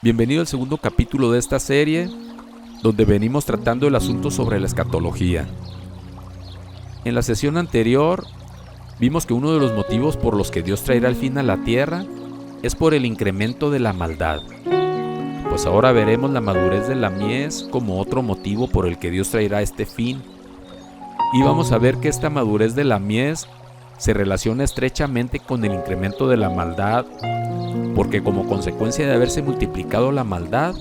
Bienvenido al segundo capítulo de esta serie, donde venimos tratando el asunto sobre la escatología. En la sesión anterior, vimos que uno de los motivos por los que Dios traerá el fin a la tierra es por el incremento de la maldad. Pues ahora veremos la madurez de la mies como otro motivo por el que Dios traerá este fin. Y vamos a ver que esta madurez de la mies se relaciona estrechamente con el incremento de la maldad, porque como consecuencia de haberse multiplicado la maldad,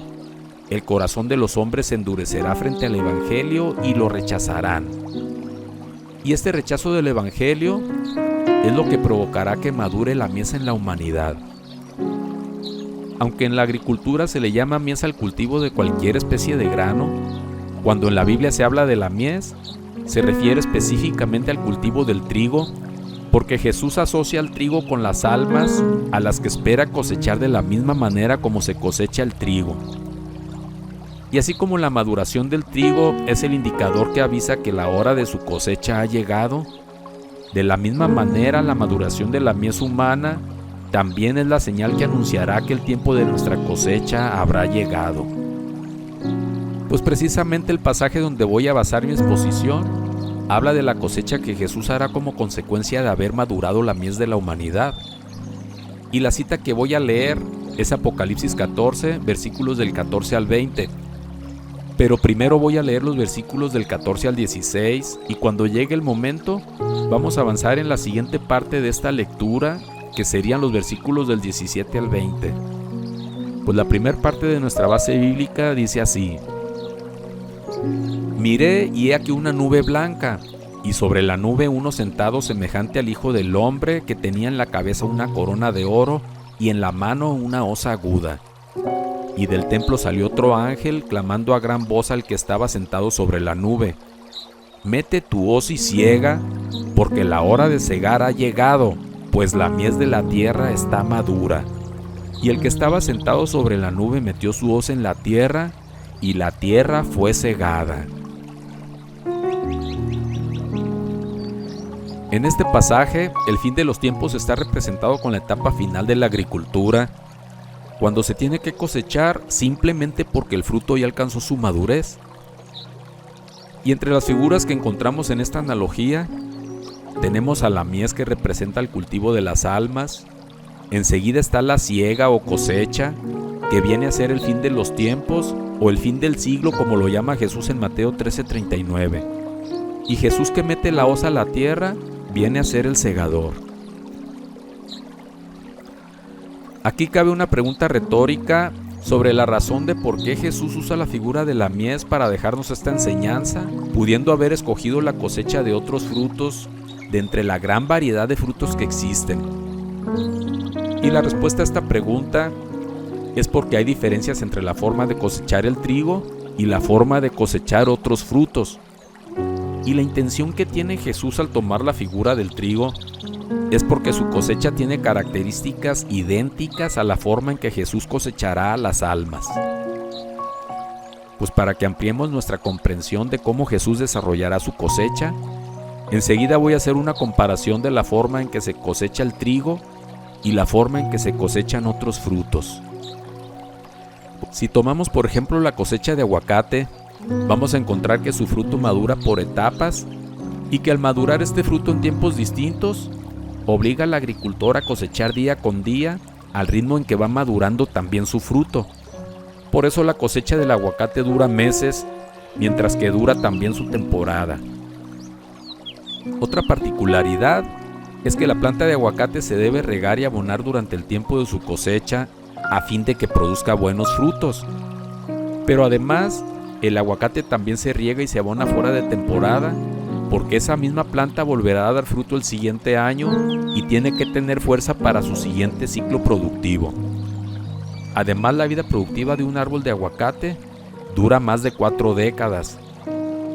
el corazón de los hombres se endurecerá frente al Evangelio y lo rechazarán. Y este rechazo del Evangelio es lo que provocará que madure la mies en la humanidad. Aunque en la agricultura se le llama mies al cultivo de cualquier especie de grano, cuando en la Biblia se habla de la mies, se refiere específicamente al cultivo del trigo, porque Jesús asocia al trigo con las almas a las que espera cosechar de la misma manera como se cosecha el trigo. Y así como la maduración del trigo es el indicador que avisa que la hora de su cosecha ha llegado, de la misma manera la maduración de la mies humana también es la señal que anunciará que el tiempo de nuestra cosecha habrá llegado. Pues precisamente el pasaje donde voy a basar mi exposición habla de la cosecha que Jesús hará como consecuencia de haber madurado la mies de la humanidad. Y la cita que voy a leer es Apocalipsis 14, versículos del 14 al 20. Pero primero voy a leer los versículos del 14 al 16 y cuando llegue el momento vamos a avanzar en la siguiente parte de esta lectura, que serían los versículos del 17 al 20. Pues la primera parte de nuestra base bíblica dice así: Miré y he aquí una nube blanca, y sobre la nube uno sentado semejante al Hijo del Hombre, que tenía en la cabeza una corona de oro y en la mano una hoz aguda. Y del templo salió otro ángel, clamando a gran voz al que estaba sentado sobre la nube: Mete tu hoz y ciega, porque la hora de cegar ha llegado, pues la mies de la tierra está madura. Y el que estaba sentado sobre la nube metió su hoz en la tierra, y la tierra fue cegada. En este pasaje, el fin de los tiempos está representado con la etapa final de la agricultura, cuando se tiene que cosechar simplemente porque el fruto ya alcanzó su madurez. Y entre las figuras que encontramos en esta analogía, tenemos a la mies, que representa el cultivo de las almas. Enseguida está la siega o cosecha, que viene a ser el fin de los tiempos o el fin del siglo, como lo llama Jesús en Mateo 13:39. Y Jesús, que mete la hoz a la tierra, viene a ser el segador. Aquí cabe una pregunta retórica sobre la razón de por qué Jesús usa la figura de la mies para dejarnos esta enseñanza, pudiendo haber escogido la cosecha de otros frutos de entre la gran variedad de frutos que existen. Y la respuesta a esta pregunta es porque hay diferencias entre la forma de cosechar el trigo y la forma de cosechar otros frutos. Y la intención que tiene Jesús al tomar la figura del trigo es porque su cosecha tiene características idénticas a la forma en que Jesús cosechará a las almas. Pues para que ampliemos nuestra comprensión de cómo Jesús desarrollará su cosecha, enseguida voy a hacer una comparación de la forma en que se cosecha el trigo y la forma en que se cosechan otros frutos. Si tomamos por ejemplo la cosecha de aguacate, vamos a encontrar que su fruto madura por etapas y que al madurar este fruto en tiempos distintos, obliga al agricultor a cosechar día con día al ritmo en que va madurando también su fruto. Por eso la cosecha del aguacate dura meses, mientras que dura también su temporada. Otra particularidad es que la planta de aguacate se debe regar y abonar durante el tiempo de su cosecha a fin de que produzca buenos frutos. Pero además, el aguacate también se riega y se abona fuera de temporada, porque esa misma planta volverá a dar fruto el siguiente año y tiene que tener fuerza para su siguiente ciclo productivo. Además, la vida productiva de un árbol de aguacate dura más de 4 décadas.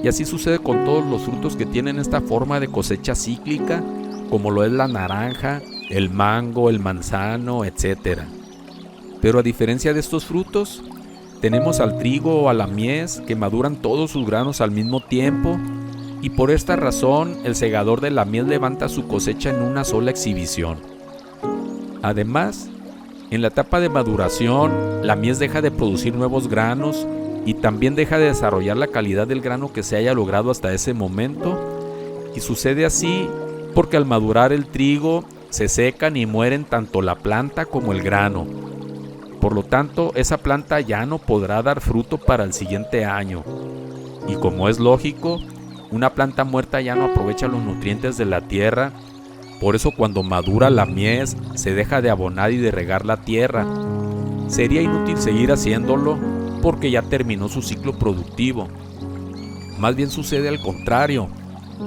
Y así sucede con todos los frutos que tienen esta forma de cosecha cíclica, como lo es la naranja, el mango, el manzano, etc. Pero a diferencia de estos frutos, tenemos al trigo o a la mies, que maduran todos sus granos al mismo tiempo, y por esta razón el segador de la mies levanta su cosecha en una sola exhibición. Además, En la etapa de maduración, la mies deja de producir nuevos granos y también deja de desarrollar la calidad del grano que se haya logrado hasta ese momento. Y sucede así porque al madurar el trigo, se secan y mueren tanto la planta como el grano. Por lo tanto, esa planta ya no podrá dar fruto para el siguiente año. Y como es lógico, una planta muerta ya no aprovecha los nutrientes de la tierra. Por eso cuando madura la mies, se deja de abonar y de regar la tierra. Sería inútil seguir haciéndolo porque ya terminó su ciclo productivo. Más bien sucede al contrario.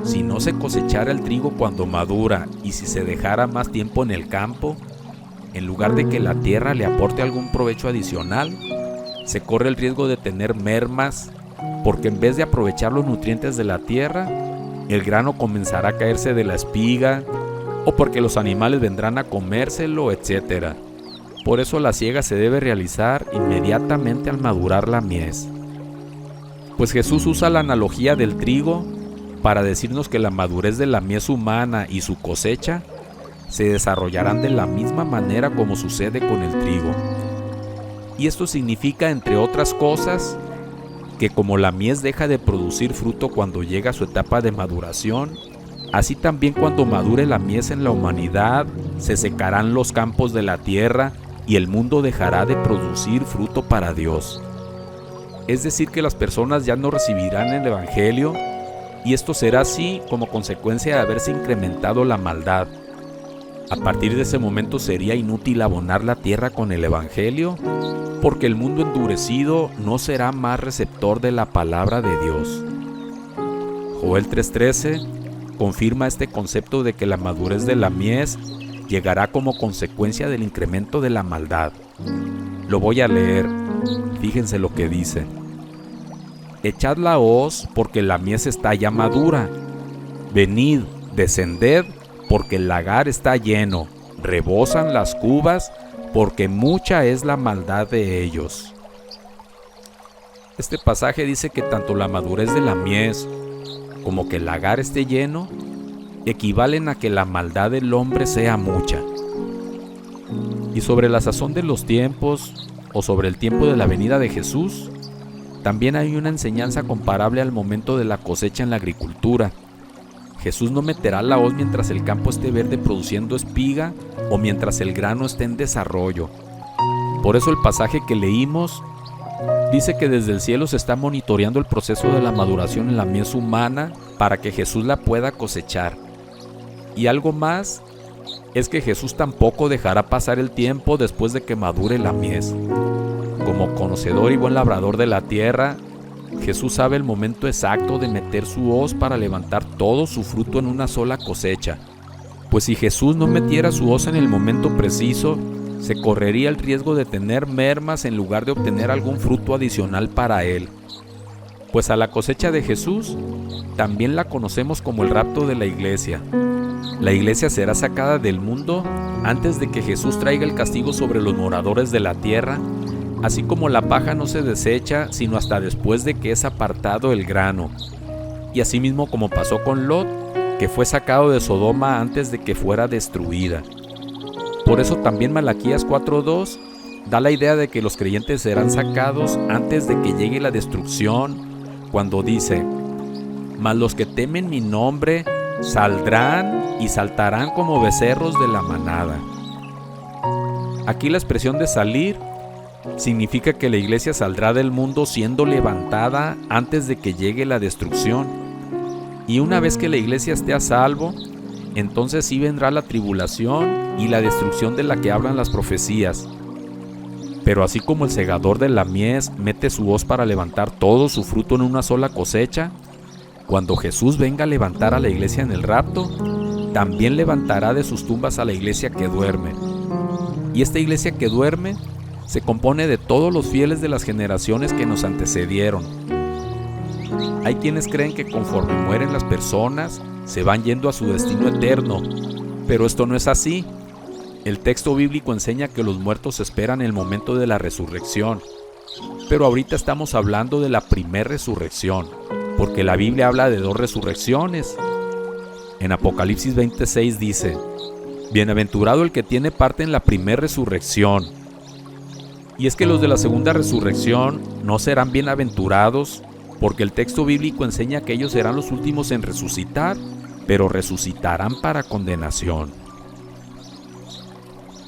Si no se cosechara el trigo cuando madura y si se dejara más tiempo en el campo, en lugar de que la tierra le aporte algún provecho adicional, se corre el riesgo de tener mermas, porque en vez de aprovechar los nutrientes de la tierra, el grano comenzará a caerse de la espiga, o porque los animales vendrán a comérselo, etc. Por eso la siega se debe realizar inmediatamente al madurar la mies. Pues Jesús usa la analogía del trigo para decirnos que la madurez de la mies humana y su cosecha se desarrollarán de la misma manera como sucede con el trigo. Y esto significa, entre otras cosas, que como la mies deja de producir fruto cuando llega a su etapa de maduración, así también cuando madure la mies en la humanidad, se secarán los campos de la tierra y el mundo dejará de producir fruto para Dios. Es decir, que las personas ya no recibirán el Evangelio, y esto será así como consecuencia de haberse incrementado la maldad. A partir de ese momento sería inútil abonar la tierra con el Evangelio, porque el mundo endurecido no será más receptor de la palabra de Dios. Joel 3:13 confirma este concepto de que la madurez de la mies llegará como consecuencia del incremento de la maldad. Lo voy a leer, fíjense lo que dice. Echad la hoz, porque la mies está ya madura. Venid, descended, porque el lagar está lleno. Rebosan las cubas, porque mucha es la maldad de ellos. Este pasaje dice que tanto la madurez de la mies como que el lagar esté lleno equivalen a que la maldad del hombre sea mucha. Y sobre la sazón de los tiempos, o sobre el tiempo de la venida de Jesús, también hay una enseñanza comparable al momento de la cosecha en la agricultura. Jesús no meterá la hoz mientras el campo esté verde produciendo espiga o mientras el grano esté en desarrollo. Por eso el pasaje que leímos dice que desde el cielo se está monitoreando el proceso de la maduración en la mies humana para que Jesús la pueda cosechar. Y algo más es que Jesús tampoco dejará pasar el tiempo después de que madure la mies. Como conocedor y buen labrador de la tierra, Jesús sabe el momento exacto de meter su hoz para levantar todo su fruto en una sola cosecha. Pues si Jesús no metiera su hoz en el momento preciso, se correría el riesgo de tener mermas en lugar de obtener algún fruto adicional para él. Pues a la cosecha de Jesús también la conocemos como el rapto de la iglesia. La iglesia será sacada del mundo antes de que Jesús traiga el castigo sobre los moradores de la tierra, así como la paja no se desecha sino hasta después de que es apartado el grano. Y asimismo como pasó con Lot, que fue sacado de Sodoma antes de que fuera destruida. Por eso también Malaquías 4:2 da la idea de que los creyentes serán sacados antes de que llegue la destrucción, cuando dice: mas los que temen mi nombre saldrán y saltarán como becerros de la manada. Aquí la expresión de salir significa que la iglesia saldrá del mundo siendo levantada antes de que llegue la destrucción. Y una vez que la iglesia esté a salvo, entonces sí vendrá la tribulación y la destrucción de la que hablan las profecías. Pero así como el segador de la mies mete su hoz para levantar todo su fruto en una sola cosecha, cuando Jesús venga a levantar a la iglesia en el rapto, también levantará de sus tumbas a la iglesia que duerme. Y esta iglesia que duerme se compone de todos los fieles de las generaciones que nos antecedieron. Hay quienes creen que conforme mueren las personas, se van yendo a su destino eterno, pero esto no es así. El texto bíblico enseña que los muertos esperan el momento de la resurrección, pero ahorita estamos hablando de la primer resurrección, porque la Biblia habla de dos resurrecciones. En Apocalipsis 26 dice: Bienaventurado el que tiene parte en la primera resurrección. Y es que los de la segunda resurrección no serán bienaventurados, porque el texto bíblico enseña que ellos serán los últimos en resucitar, pero resucitarán para condenación.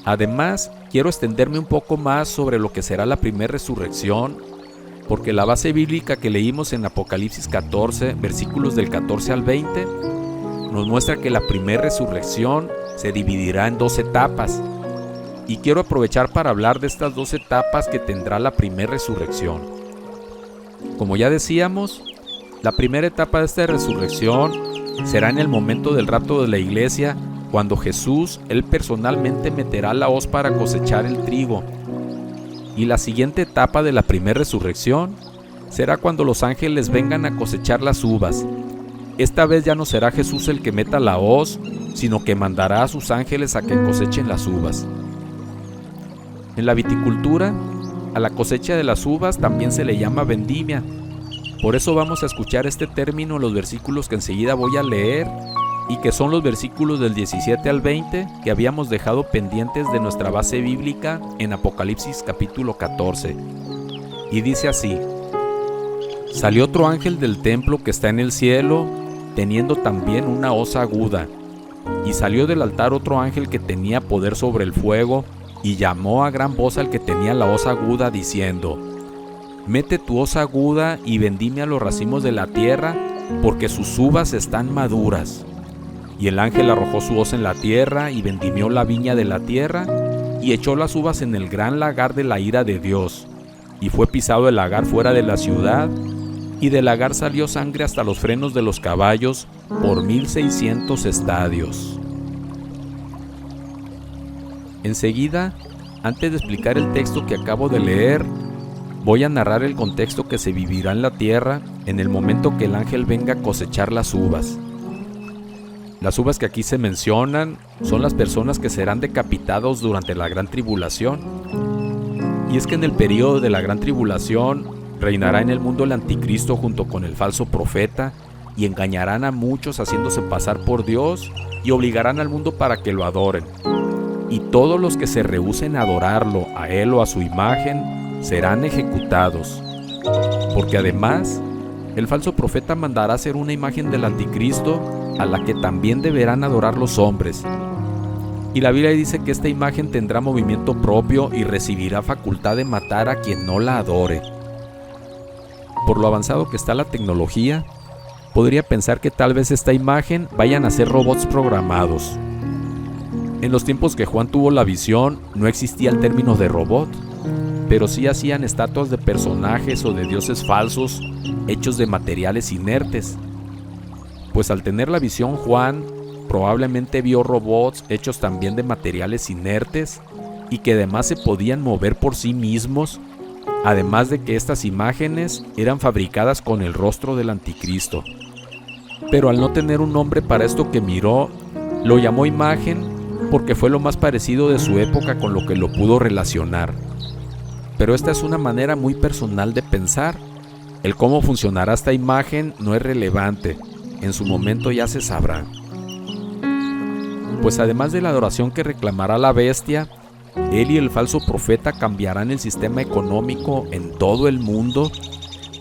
Además, quiero extenderme un poco más sobre lo que será la primera resurrección, porque la base bíblica que leímos en Apocalipsis 14, versículos del 14 al 20, nos muestra que la primera resurrección se dividirá en 2 etapas. Y quiero aprovechar para hablar de estas 2 etapas que tendrá la primera resurrección. Como ya decíamos, la primera etapa de esta resurrección será en el momento del rapto de la iglesia, cuando Jesús, Él personalmente meterá la hoz para cosechar el trigo. Y la siguiente etapa de la primera resurrección será cuando los ángeles vengan a cosechar las uvas. Esta vez ya no será Jesús el que meta la hoz, sino que mandará a sus ángeles a que cosechen las uvas. En la viticultura, a la cosecha de las uvas también se le llama vendimia. Por eso vamos a escuchar este término en los versículos que enseguida voy a leer, y que son los versículos del 17 al 20 que habíamos dejado pendientes de nuestra base bíblica en Apocalipsis capítulo 14. Y dice así: Salió otro ángel del templo que está en el cielo, teniendo también una hoz aguda. Y salió del altar otro ángel que tenía poder sobre el fuego, y llamó a gran voz al que tenía la hoz aguda, diciendo: Mete tu hoz aguda y vendimia los racimos de la tierra, porque sus uvas están maduras. Y el ángel arrojó su hoz en la tierra, y vendimió la viña de la tierra, y echó las uvas en el gran lagar de la ira de Dios. Y fue pisado el lagar fuera de la ciudad, y del lagar salió sangre hasta los frenos de los caballos, por 1600 estadios. Enseguida, antes de explicar el texto que acabo de leer, voy a narrar el contexto que se vivirá en la tierra en el momento que el ángel venga a cosechar las uvas. Las uvas que aquí se mencionan son las personas que serán decapitados durante la gran tribulación. Y es que en el periodo de la gran tribulación reinará en el mundo el anticristo junto con el falso profeta, y engañarán a muchos haciéndose pasar por Dios y obligarán al mundo para que lo adoren. Y todos los que se rehúsen a adorarlo, a él o a su imagen, serán ejecutados. Porque además, el falso profeta mandará hacer una imagen del anticristo a la que también deberán adorar los hombres. Y la Biblia dice que esta imagen tendrá movimiento propio y recibirá facultad de matar a quien no la adore. Por lo avanzado que está la tecnología, podría pensar que tal vez esta imagen vayan a ser robots programados. En los tiempos que Juan tuvo la visión, no existía el término de robot, pero sí hacían estatuas de personajes o de dioses falsos hechos de materiales inertes. Pues al tener la visión Juan, probablemente vio robots hechos también de materiales inertes y que además se podían mover por sí mismos, además de que estas imágenes eran fabricadas con el rostro del anticristo. Pero al no tener un nombre para esto que miró, lo llamó imagen porque fue lo más parecido de su época con lo que lo pudo relacionar. Pero esta es una manera muy personal de pensar. El cómo funcionará esta imagen no es relevante, en su momento ya se sabrá. Pues además de la adoración que reclamará la bestia, él y el falso profeta cambiarán el sistema económico en todo el mundo,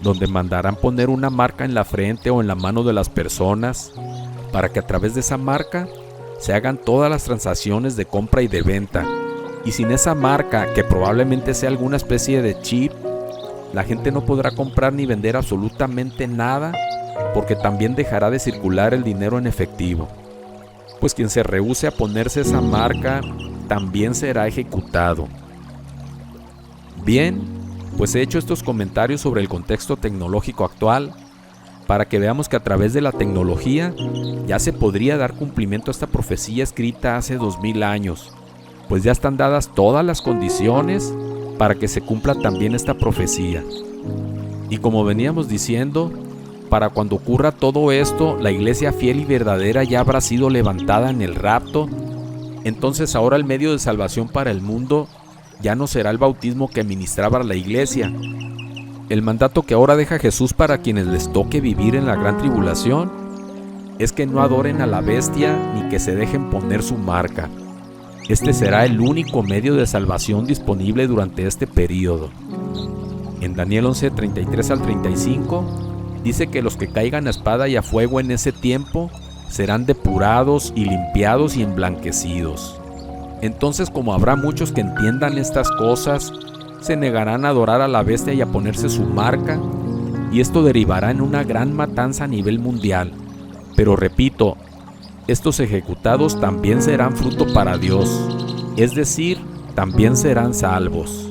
donde mandarán poner una marca en la frente o en la mano de las personas, para que a través de esa marca se hagan todas las transacciones de compra y de venta. Y sin esa marca, que probablemente sea alguna especie de chip, la gente no podrá comprar ni vender absolutamente nada, porque también dejará de circular el dinero en efectivo. Pues quien se rehúse a ponerse esa marca también será ejecutado. Bien, pues he hecho estos comentarios sobre el contexto tecnológico actual para que veamos que a través de la tecnología ya se podría dar cumplimiento a esta profecía escrita hace 2000 años, pues ya están dadas todas las condiciones para que se cumpla también esta profecía. Y como veníamos diciendo, para cuando ocurra todo esto, la iglesia fiel y verdadera ya habrá sido levantada en el rapto. Entonces ahora el medio de salvación para el mundo ya no será el bautismo que ministraba la iglesia. El mandato que ahora deja Jesús para quienes les toque vivir en la gran tribulación es que no adoren a la bestia ni que se dejen poner su marca. Este será el único medio de salvación disponible durante este período. En Daniel 11, 33 al 35, dice que los que caigan a espada y a fuego en ese tiempo serán depurados y limpiados y emblanquecidos. Entonces, como habrá muchos que entiendan estas cosas, se negarán a adorar a la bestia y a ponerse su marca, y esto derivará en una gran matanza a nivel mundial. Pero repito, estos ejecutados también serán fruto para Dios, es decir, también serán salvos.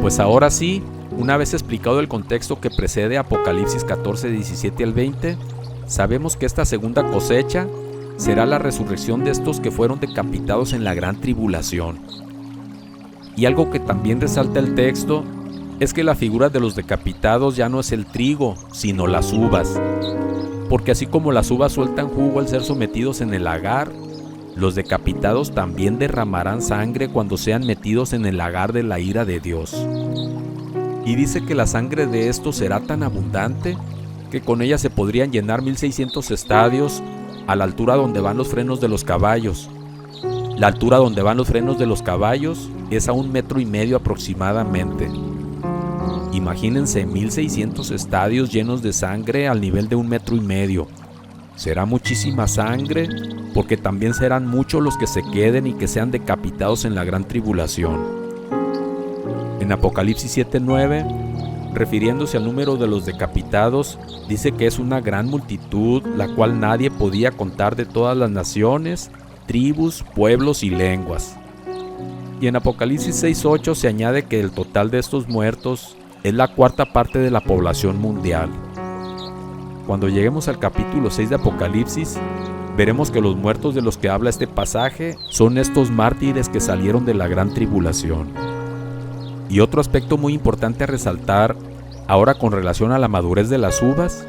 Pues ahora sí, una vez explicado el contexto que precede Apocalipsis 14, 17 al 20, sabemos que esta segunda cosecha será la resurrección de estos que fueron decapitados en la gran tribulación. Y algo que también resalta el texto es que la figura de los decapitados ya no es el trigo, sino las uvas. Porque así como las uvas sueltan jugo al ser sometidos en el lagar, los decapitados también derramarán sangre cuando sean metidos en el lagar de la ira de Dios. Y dice que la sangre de estos será tan abundante que con ella se podrían llenar 1600 estadios a la altura donde van los frenos de los caballos. La altura donde van los frenos de los caballos es a 1,5 metros aproximadamente. Imagínense 1600 estadios llenos de sangre al nivel de 1,5 metros. Será muchísima sangre, porque también serán muchos los que se queden y que sean decapitados en la gran tribulación. En Apocalipsis 7:9, refiriéndose al número de los decapitados, dice que es una gran multitud, la cual nadie podía contar, de todas las naciones, tribus, pueblos y lenguas. Y en Apocalipsis 6:8 se añade que el total de estos muertos es la 1/4 parte de la población mundial. Cuando lleguemos al capítulo 6 de Apocalipsis, veremos que los muertos de los que habla este pasaje son estos mártires que salieron de la gran tribulación. Y otro aspecto muy importante a resaltar, ahora con relación a la madurez de las uvas,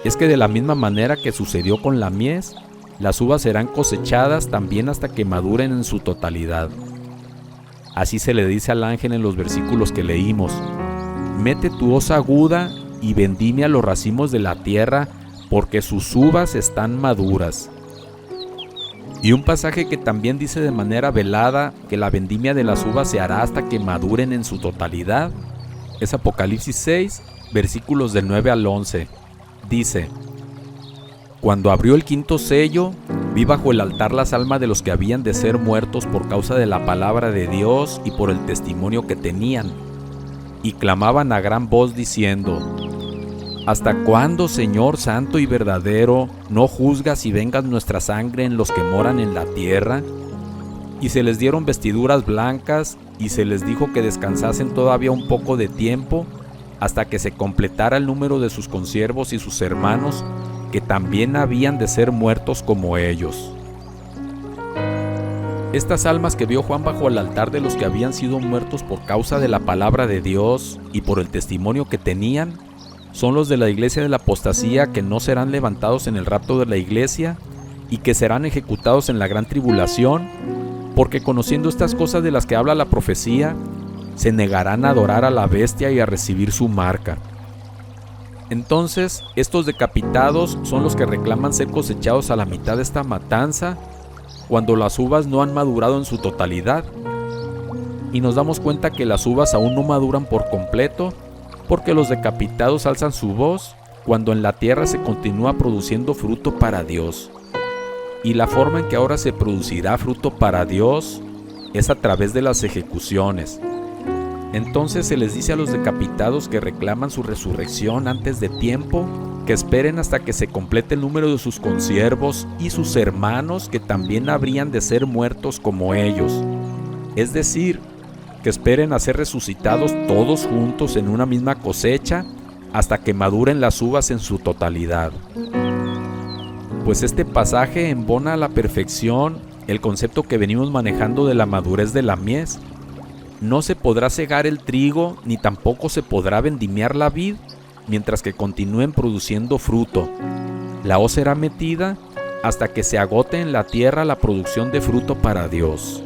es que de la misma manera que sucedió con la mies, las uvas serán cosechadas también hasta que maduren en su totalidad. Así se le dice al ángel en los versículos que leímos: mete tu hoz aguda y vendimia los racimos de la tierra, porque sus uvas están maduras. Y un pasaje que también dice de manera velada que la vendimia de las uvas se hará hasta que maduren en su totalidad es Apocalipsis 6, versículos del 9 al 11. Dice: cuando abrió el 5º sello, vi bajo el altar las almas de los que habían de ser muertos por causa de la palabra de Dios y por el testimonio que tenían, y clamaban a gran voz diciendo: ¿hasta cuándo, Señor santo y verdadero, no juzgas y vengas nuestra sangre en los que moran en la tierra? Y se les dieron vestiduras blancas, y se les dijo que descansasen todavía un poco de tiempo, hasta que se completara el número de sus consiervos y sus hermanos, que también habían de ser muertos como ellos. Estas almas que vio Juan bajo el altar de los que habían sido muertos por causa de la palabra de Dios y por el testimonio que tenían, son los de la iglesia de la apostasía, que no serán levantados en el rapto de la iglesia y que serán ejecutados en la gran tribulación, porque conociendo estas cosas de las que habla la profecía, se negarán a adorar a la bestia y a recibir su marca. Entonces, estos decapitados son los que reclaman ser cosechados a la mitad de esta matanza, cuando las uvas no han madurado en su totalidad. Y nos damos cuenta que las uvas aún no maduran por completo, porque los decapitados alzan su voz cuando en la tierra se continúa produciendo fruto para Dios. Y la forma en que ahora se producirá fruto para Dios es a través de las ejecuciones. Entonces se les dice a los decapitados que reclaman su resurrección antes de tiempo, que esperen hasta que se complete el número de sus consiervos y sus hermanos, que también habrían de ser muertos como ellos. Es decir, que esperen a ser resucitados todos juntos en una misma cosecha hasta que maduren las uvas en su totalidad. Pues este pasaje embona a la perfección el concepto que venimos manejando de la madurez de la mies. No se podrá cegar el trigo, ni tampoco se podrá vendimiar la vid, mientras que continúen produciendo fruto. La hoz será metida hasta que se agote en la tierra la producción de fruto para Dios.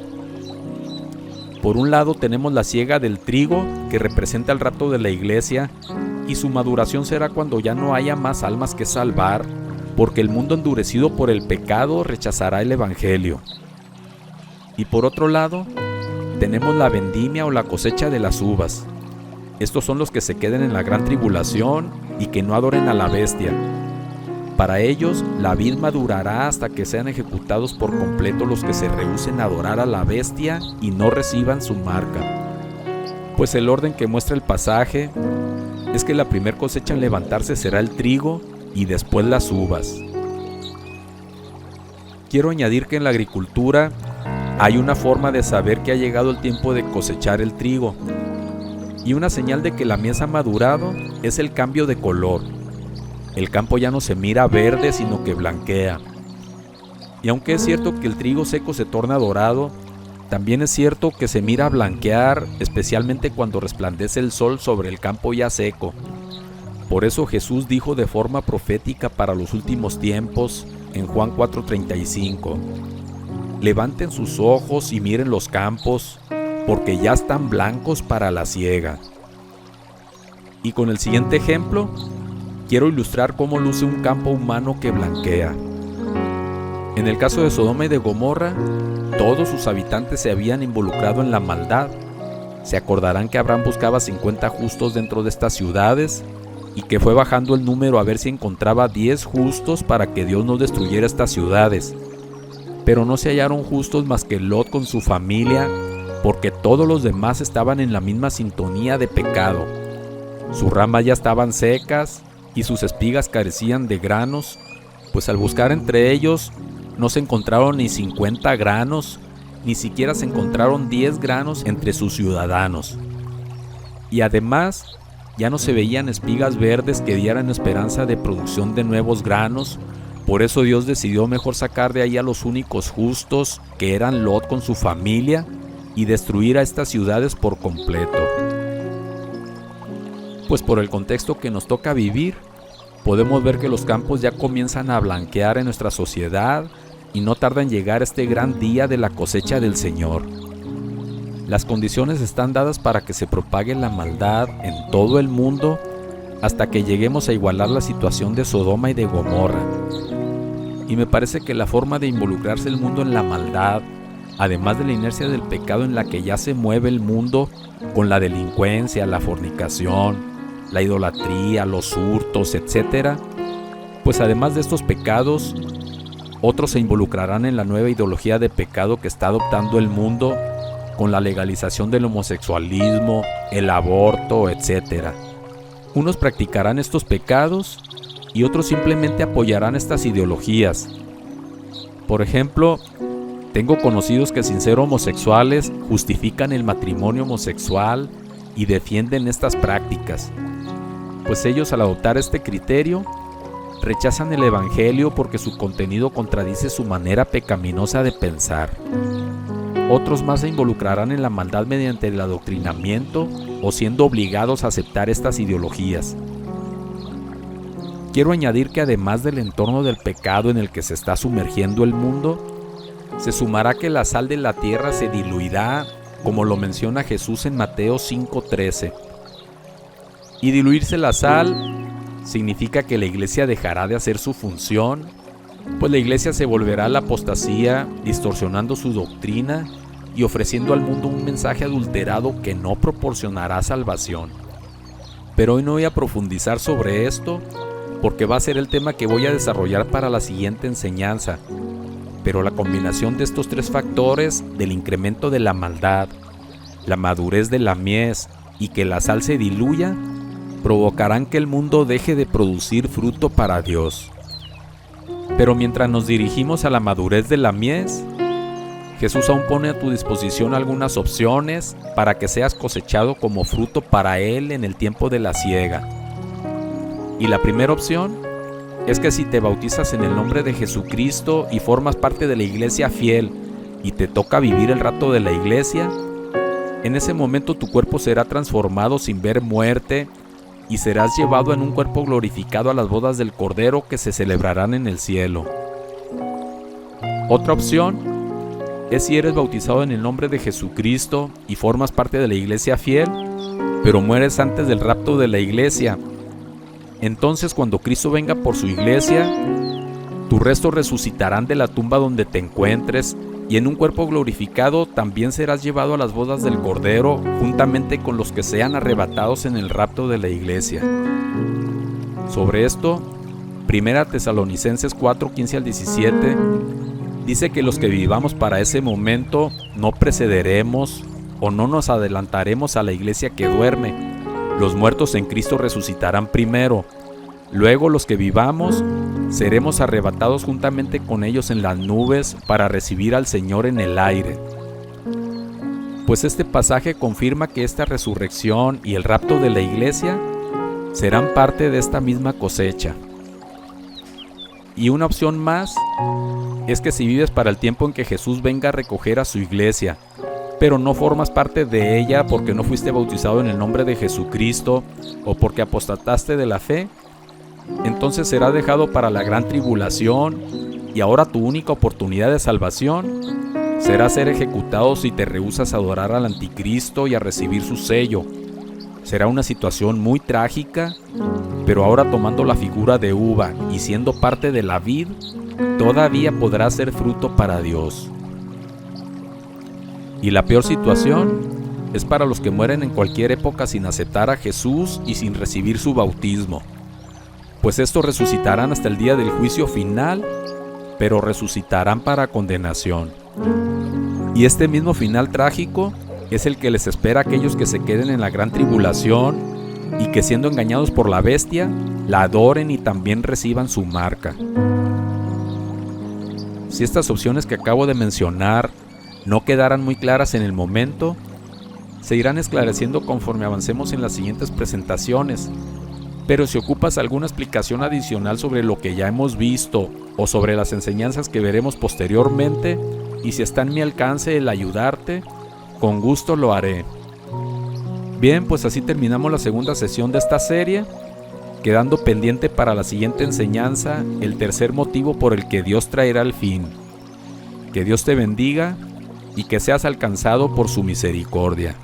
Por un lado tenemos la siega del trigo, que representa el rapto de la iglesia, y su maduración será cuando ya no haya más almas que salvar, porque el mundo endurecido por el pecado rechazará el evangelio. Y por otro lado, tenemos la vendimia o la cosecha de las uvas. Estos son los que se queden en la gran tribulación y que no adoren a la bestia. Para ellos, la vid madurará hasta que sean ejecutados por completo los que se rehúsen a adorar a la bestia y no reciban su marca. Pues el orden que muestra el pasaje es que la primer cosecha en levantarse será el trigo y después las uvas. Quiero añadir que en la agricultura hay una forma de saber que ha llegado el tiempo de cosechar el trigo. Y una señal de que la mies ha madurado es el cambio de color. El campo ya no se mira verde, sino que blanquea. Y aunque es cierto que el trigo seco se torna dorado, también es cierto que se mira blanquear, especialmente cuando resplandece el sol sobre el campo ya seco. Por eso Jesús dijo de forma profética para los últimos tiempos, en Juan 4:35, levanten sus ojos y miren los campos, porque ya están blancos para la siega. Y con el siguiente ejemplo, quiero ilustrar cómo luce un campo humano que blanquea. En el caso de Sodoma y de Gomorra, todos sus habitantes se habían involucrado en la maldad. Se acordarán que Abraham buscaba 50 justos dentro de estas ciudades y que fue bajando el número a ver si encontraba 10 justos para que Dios no destruyera estas ciudades. Pero no se hallaron justos más que Lot con su familia, porque todos los demás estaban en la misma sintonía de pecado. Sus ramas ya estaban secas y sus espigas carecían de granos, pues al buscar entre ellos no se encontraron ni 50 granos, ni siquiera se encontraron 10 granos entre sus ciudadanos. Y además, ya no se veían espigas verdes que dieran esperanza de producción de nuevos granos. Por eso Dios decidió mejor sacar de ahí a los únicos justos, que eran Lot con su familia, y destruir a estas ciudades por completo. Pues por el contexto que nos toca vivir, podemos ver que los campos ya comienzan a blanquear en nuestra sociedad y no tarda en llegar este gran día de la cosecha del Señor. Las condiciones están dadas para que se propague la maldad en todo el mundo hasta que lleguemos a igualar la situación de Sodoma y de Gomorra. Y me parece que la forma de involucrarse el mundo en la maldad, además de la inercia del pecado en la que ya se mueve el mundo con la delincuencia, la fornicación, la idolatría, los hurtos, etc., pues además de estos pecados, otros se involucrarán en la nueva ideología de pecado que está adoptando el mundo con la legalización del homosexualismo, el aborto, etc. Unos practicarán estos pecados y otros simplemente apoyarán estas ideologías. Por ejemplo, tengo conocidos que sin ser homosexuales justifican el matrimonio homosexual y defienden estas prácticas, pues ellos al adoptar este criterio rechazan el evangelio porque su contenido contradice su manera pecaminosa de pensar. Otros más se involucrarán en la maldad mediante el adoctrinamiento o siendo obligados a aceptar estas ideologías. Quiero añadir que además del entorno del pecado en el que se está sumergiendo el mundo, se sumará que la sal de la tierra se diluirá, como lo menciona Jesús en Mateo 5:13. Y diluirse la sal significa que la iglesia dejará de hacer su función, pues la iglesia se volverá a la apostasía, distorsionando su doctrina y ofreciendo al mundo un mensaje adulterado que no proporcionará salvación. Pero hoy no voy a profundizar sobre esto, porque va a ser el tema que voy a desarrollar para la siguiente enseñanza. Pero la combinación de estos tres factores, del incremento de la maldad, la madurez de la mies y que la sal se diluya, provocarán que el mundo deje de producir fruto para Dios. Pero mientras nos dirigimos a la madurez de la mies, Jesús aún pone a tu disposición algunas opciones para que seas cosechado como fruto para Él en el tiempo de la siega. Y la primera opción es que si te bautizas en el nombre de Jesucristo y formas parte de la iglesia fiel y te toca vivir el rato de la iglesia, en ese momento tu cuerpo será transformado sin ver muerte y serás llevado en un cuerpo glorificado a las bodas del Cordero que se celebrarán en el cielo. Otra opción es si eres bautizado en el nombre de Jesucristo y formas parte de la iglesia fiel, pero mueres antes del rapto de la iglesia. Entonces, cuando Cristo venga por su iglesia, tus restos resucitarán de la tumba donde te encuentres y en un cuerpo glorificado también serás llevado a las bodas del Cordero, juntamente con los que sean arrebatados en el rapto de la iglesia. Sobre esto, 1 Tesalonicenses 4, 15 al 17, dice que los que vivamos para ese momento no precederemos o no nos adelantaremos a la iglesia que duerme. Los muertos en Cristo resucitarán primero. Luego los que vivamos seremos arrebatados juntamente con ellos en las nubes para recibir al Señor en el aire. Pues este pasaje confirma que esta resurrección y el rapto de la iglesia serán parte de esta misma cosecha. Y una opción más es que si vives para el tiempo en que Jesús venga a recoger a su iglesia, pero no formas parte de ella porque no fuiste bautizado en el nombre de Jesucristo o porque apostataste de la fe, entonces será dejado para la gran tribulación y ahora tu única oportunidad de salvación será ser ejecutado si te rehusas a adorar al anticristo y a recibir su sello. Será una situación muy trágica, pero ahora tomando la figura de uva y siendo parte de la vid, todavía podrá ser fruto para Dios. Y la peor situación es para los que mueren en cualquier época sin aceptar a Jesús y sin recibir su bautismo, pues estos resucitarán hasta el día del juicio final, pero resucitarán para condenación. Y este mismo final trágico es el que les espera a aquellos que se queden en la gran tribulación y que siendo engañados por la bestia, la adoren y también reciban su marca. Si estas opciones que acabo de mencionar no quedaran muy claras en el momento, se irán esclareciendo conforme avancemos en las siguientes presentaciones. Pero si ocupas alguna explicación adicional sobre lo que ya hemos visto o sobre las enseñanzas que veremos posteriormente, y si está en mi alcance el ayudarte, con gusto lo haré. Bien, pues así terminamos la segunda sesión de esta serie, quedando pendiente para la siguiente enseñanza el tercer motivo por el que Dios traerá el fin. Que Dios te bendiga y que seas alcanzado por su misericordia.